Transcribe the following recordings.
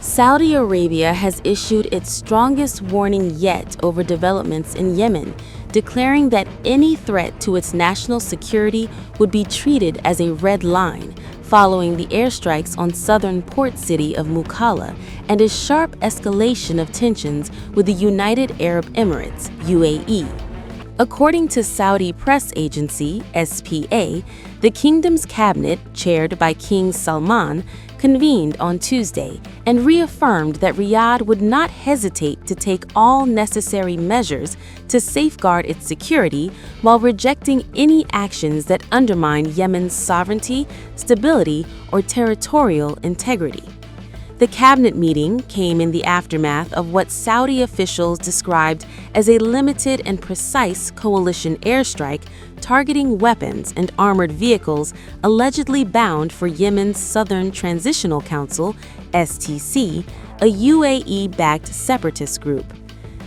Saudi Arabia has issued its strongest warning yet over developments in Yemen, declaring that any threat to its national security would be treated as a red line following the airstrikes on southern port city of Mukalla and a sharp escalation of tensions with the United Arab Emirates, UAE. According to Saudi press agency, SPA, the kingdom's cabinet, chaired by King Salman, convened on Tuesday and reaffirmed that Riyadh would not hesitate to take all necessary measures to safeguard its security while rejecting any actions that undermine Yemen's sovereignty, stability, or territorial integrity. The cabinet meeting came in the aftermath of what Saudi officials described as a limited and precise coalition airstrike targeting weapons and armored vehicles allegedly bound for Yemen's Southern Transitional Council, STC, a UAE-backed separatist group.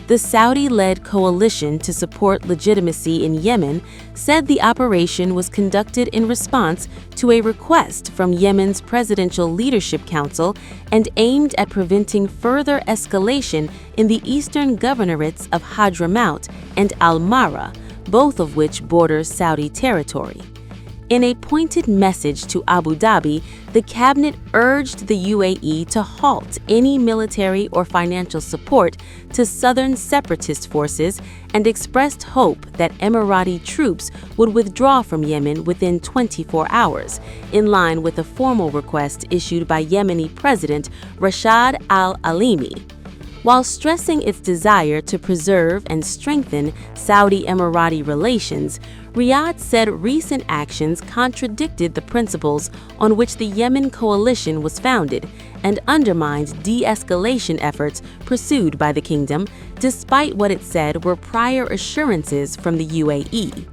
The Saudi-led coalition to support legitimacy in Yemen said the operation was conducted in response to a request from Yemen's Presidential Leadership Council and aimed at preventing further escalation in the eastern governorates of Hadramaut and Al-Mara, both of which border Saudi territory. In a pointed message to Abu Dhabi, the cabinet urged the UAE to halt any military or financial support to southern separatist forces and expressed hope that Emirati troops would withdraw from Yemen within 24 hours, in line with a formal request issued by Yemeni President Rashad al-Alimi. While stressing its desire to preserve and strengthen Saudi-Emirati relations, Riyadh said recent actions contradicted the principles on which the Yemen coalition was founded and undermined de-escalation efforts pursued by the kingdom, despite what it said were prior assurances from the UAE.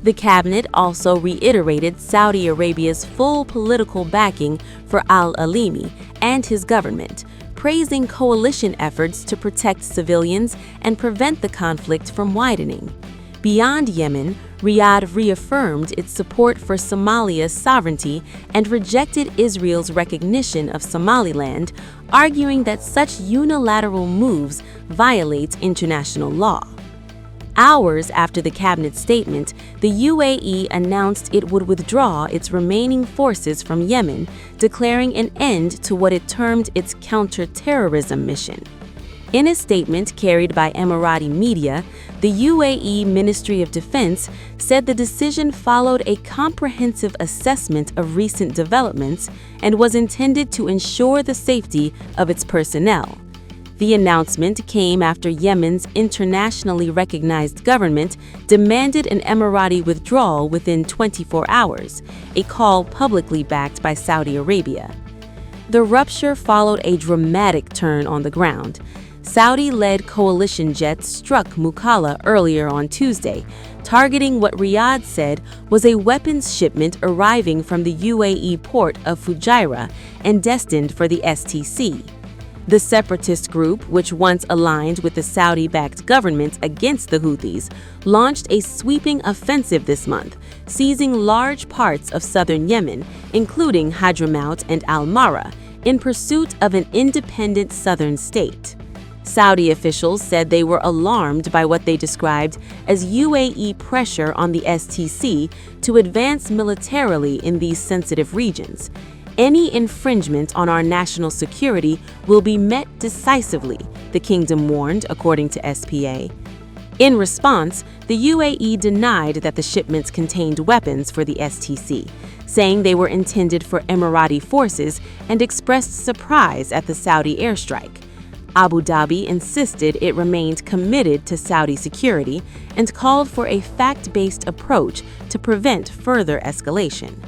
The cabinet also reiterated Saudi Arabia's full political backing for al-Alimi and his government, praising coalition efforts to protect civilians and prevent the conflict from widening. Beyond Yemen, Riyadh reaffirmed its support for Somalia's sovereignty and rejected Israel's recognition of Somaliland, arguing that such unilateral moves violate international law. Hours after the cabinet statement, the UAE announced it would withdraw its remaining forces from Yemen, declaring an end to what it termed its counter-terrorism mission. In a statement carried by Emirati media, the UAE Ministry of Defense said the decision followed a comprehensive assessment of recent developments and was intended to ensure the safety of its personnel. The announcement came after Yemen's internationally recognized government demanded an Emirati withdrawal within 24 hours, a call publicly backed by Saudi Arabia. The rupture followed a dramatic turn on the ground. Saudi-led coalition jets struck Mukalla earlier on Tuesday, targeting what Riyadh said was a weapons shipment arriving from the UAE port of Fujairah and destined for the STC. The separatist group, which once aligned with the Saudi-backed government against the Houthis, launched a sweeping offensive this month, seizing large parts of southern Yemen, including Hadramaut and Al-Mara, in pursuit of an independent southern state. Saudi officials said they were alarmed by what they described as UAE pressure on the STC to advance militarily in these sensitive regions. Any infringement on our national security will be met decisively, the kingdom warned, according to SPA. In response, the UAE denied that the shipments contained weapons for the STC, saying they were intended for Emirati forces and expressed surprise at the Saudi airstrike. Abu Dhabi insisted it remained committed to Saudi security and called for a fact-based approach to prevent further escalation.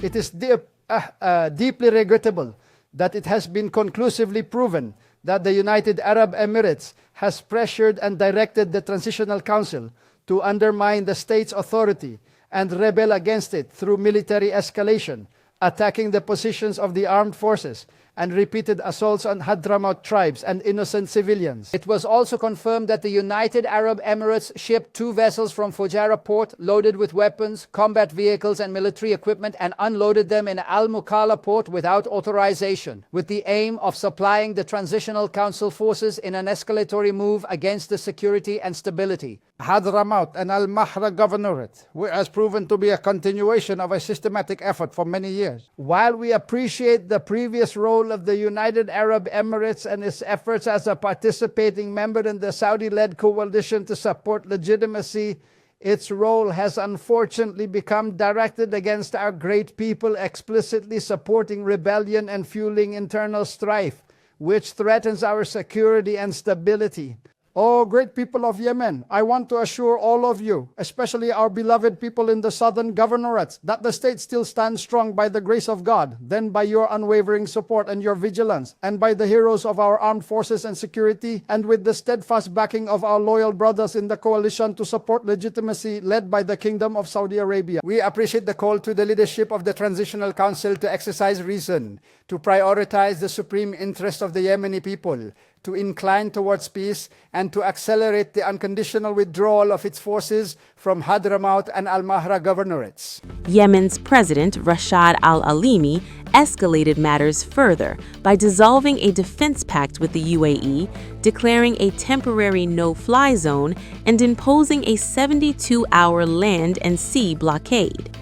It is deeply regrettable that it has been conclusively proven that the United Arab Emirates has pressured and directed the Transitional Council to undermine the state's authority and rebel against it through military escalation, attacking the positions of the armed forces, and repeated assaults on Hadramaut tribes and innocent civilians. It was also confirmed that the United Arab Emirates shipped 2 vessels from Fujairah port loaded with weapons, combat vehicles and military equipment and unloaded them in Al Mukalla port without authorization, with the aim of supplying the Transitional Council forces in an escalatory move against the security and stability. Hadramaut and Al Mahra Governorate has proven to be a continuation of a systematic effort for many years. While we appreciate the previous role of the United Arab Emirates and its efforts as a participating member in the Saudi-led coalition to support legitimacy, its role has unfortunately become directed against our great people, explicitly supporting rebellion and fueling internal strife, which threatens our security and stability. Oh, great people of Yemen, I want to assure all of you, especially our beloved people in the southern governorates, that the state still stands strong by the grace of God, then by your unwavering support and your vigilance, and by the heroes of our armed forces and security, and with the steadfast backing of our loyal brothers in the coalition to support legitimacy led by the Kingdom of Saudi Arabia. We appreciate the call to the leadership of the Transitional Council to exercise reason, to prioritize the supreme interest of the Yemeni people, to incline towards peace, and to accelerate the unconditional withdrawal of its forces from Hadramaut and Al Mahra governorates. Yemen's President Rashad al-Alimi escalated matters further by dissolving a defense pact with the UAE, declaring a temporary no-fly zone, and imposing a 72-hour land and sea blockade.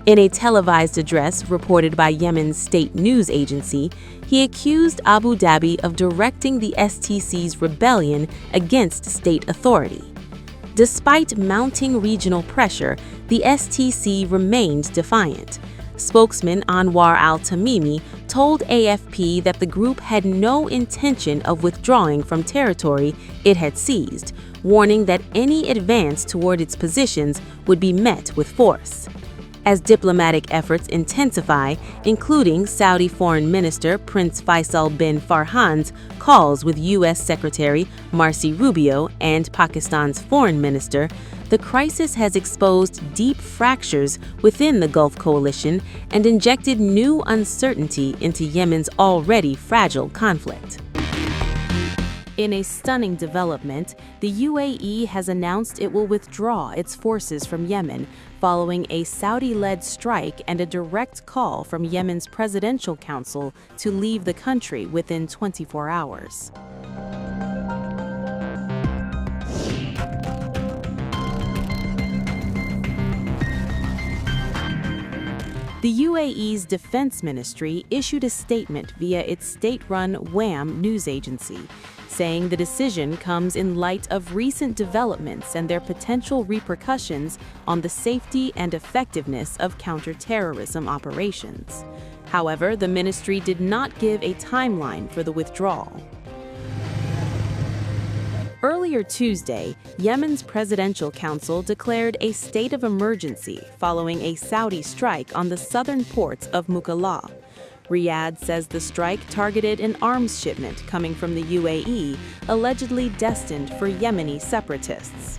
In a televised address reported by Yemen's state news agency, he accused Abu Dhabi of directing the STC's rebellion against state authority. Despite mounting regional pressure, the STC remained defiant. Spokesman Anwar al-Tamimi told AFP that the group had no intention of withdrawing from territory it had seized, warning that any advance toward its positions would be met with force. As diplomatic efforts intensify, including Saudi Foreign Minister Prince Faisal bin Farhan's calls with U.S. Secretary Marci Rubio and Pakistan's Foreign Minister, the crisis has exposed deep fractures within the Gulf coalition and injected new uncertainty into Yemen's already fragile conflict. In a stunning development, the UAE has announced it will withdraw its forces from Yemen following a Saudi-led strike and a direct call from Yemen's Presidential Council to leave the country within 24 hours. The UAE's Defense Ministry issued a statement via its state-run WAM news agency, saying the decision comes in light of recent developments and their potential repercussions on the safety and effectiveness of counter-terrorism operations. However, the ministry did not give a timeline for the withdrawal. Earlier Tuesday, Yemen's Presidential Council declared a state of emergency following a Saudi strike on the southern ports of Mukalla. Riyadh says the strike targeted an arms shipment coming from the UAE, allegedly destined for Yemeni separatists.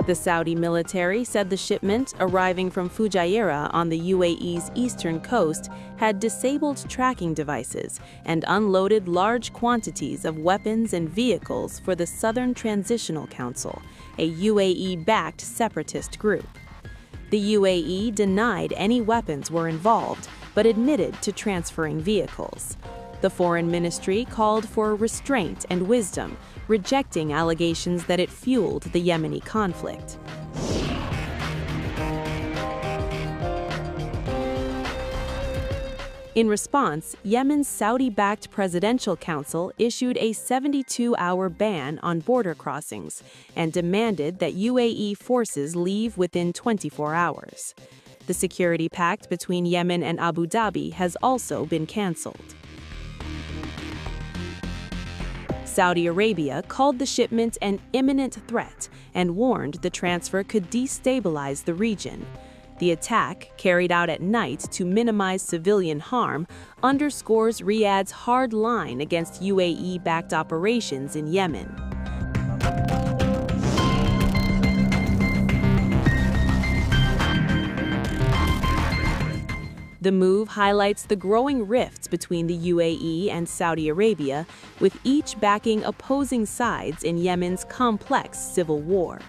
The Saudi military said the shipment, arriving from Fujairah on the UAE's eastern coast, had disabled tracking devices and unloaded large quantities of weapons and vehicles for the Southern Transitional Council, a UAE-backed separatist group. The UAE denied any weapons were involved, but admitted to transferring vehicles. The Foreign Ministry called for restraint and wisdom, rejecting allegations that it fueled the Yemeni conflict. In response, Yemen's Saudi-backed Presidential Council issued a 72-hour ban on border crossings and demanded that UAE forces leave within 24 hours. The security pact between Yemen and Abu Dhabi has also been canceled. Saudi Arabia called the shipment an imminent threat and warned the transfer could destabilize the region. The attack, carried out at night to minimize civilian harm, underscores Riyadh's hard line against UAE-backed operations in Yemen. The move highlights the growing rifts between the UAE and Saudi Arabia, with each backing opposing sides in Yemen's complex civil war.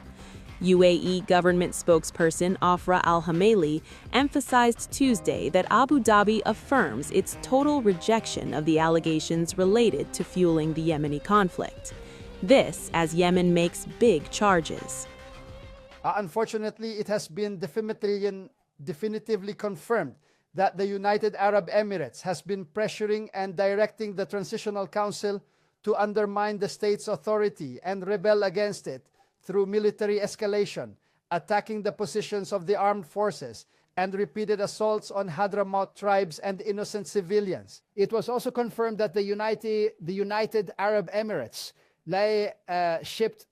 UAE government spokesperson Afra al-Hameli emphasized Tuesday that Abu Dhabi affirms its total rejection of the allegations related to fueling the Yemeni conflict. This as Yemen makes big charges. Unfortunately, it has been definitively confirmed that the United Arab Emirates has been pressuring and directing the Transitional Council to undermine the state's authority and rebel against it through military escalation, attacking the positions of the armed forces, and repeated assaults on Hadramaut tribes and innocent civilians. It was also confirmed that the United Arab Emirates shipped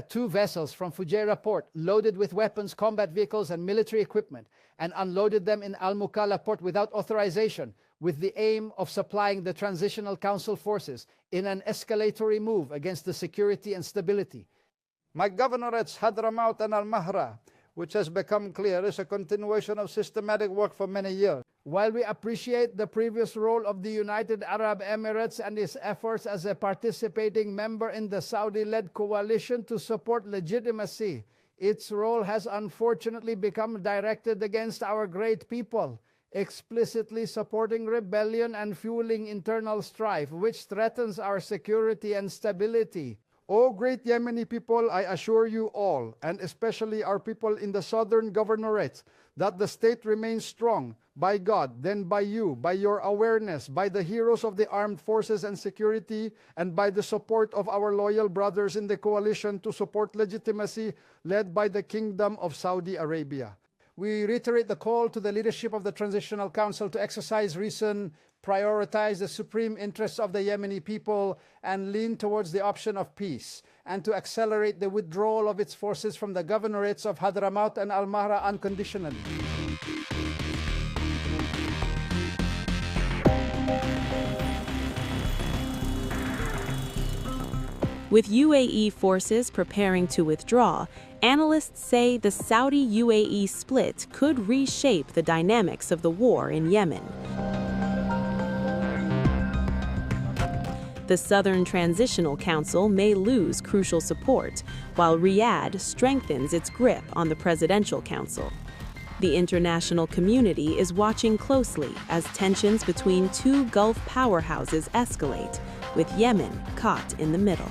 2 vessels from Fujairah port loaded with weapons, combat vehicles, and military equipment, and unloaded them in Al-Mukalla port without authorization, with the aim of supplying the Transitional Council forces in an escalatory move against the security and stability. My governorates Hadramaut and Al-Mahra, which has become clear, is a continuation of systematic work for many years. While we appreciate the previous role of the United Arab Emirates and its efforts as a participating member in the Saudi-led coalition to support legitimacy, its role has unfortunately become directed against our great people, explicitly supporting rebellion and fueling internal strife, which threatens our security and stability. O great Yemeni people, I assure you all, and especially our people in the southern governorates, that the state remains strong by God, then by you, by your awareness, by the heroes of the armed forces and security, and by the support of our loyal brothers in the coalition to support legitimacy led by the Kingdom of Saudi Arabia. We reiterate the call to the leadership of the Transitional Council to exercise reason, prioritize the supreme interests of the Yemeni people, and lean towards the option of peace, and to accelerate the withdrawal of its forces from the governorates of Hadramaut and Al-Mahra unconditionally. With UAE forces preparing to withdraw, analysts say the Saudi-UAE split could reshape the dynamics of the war in Yemen. The Southern Transitional Council may lose crucial support, while Riyadh strengthens its grip on the Presidential Council. The international community is watching closely as tensions between 2 Gulf powerhouses escalate, with Yemen caught in the middle.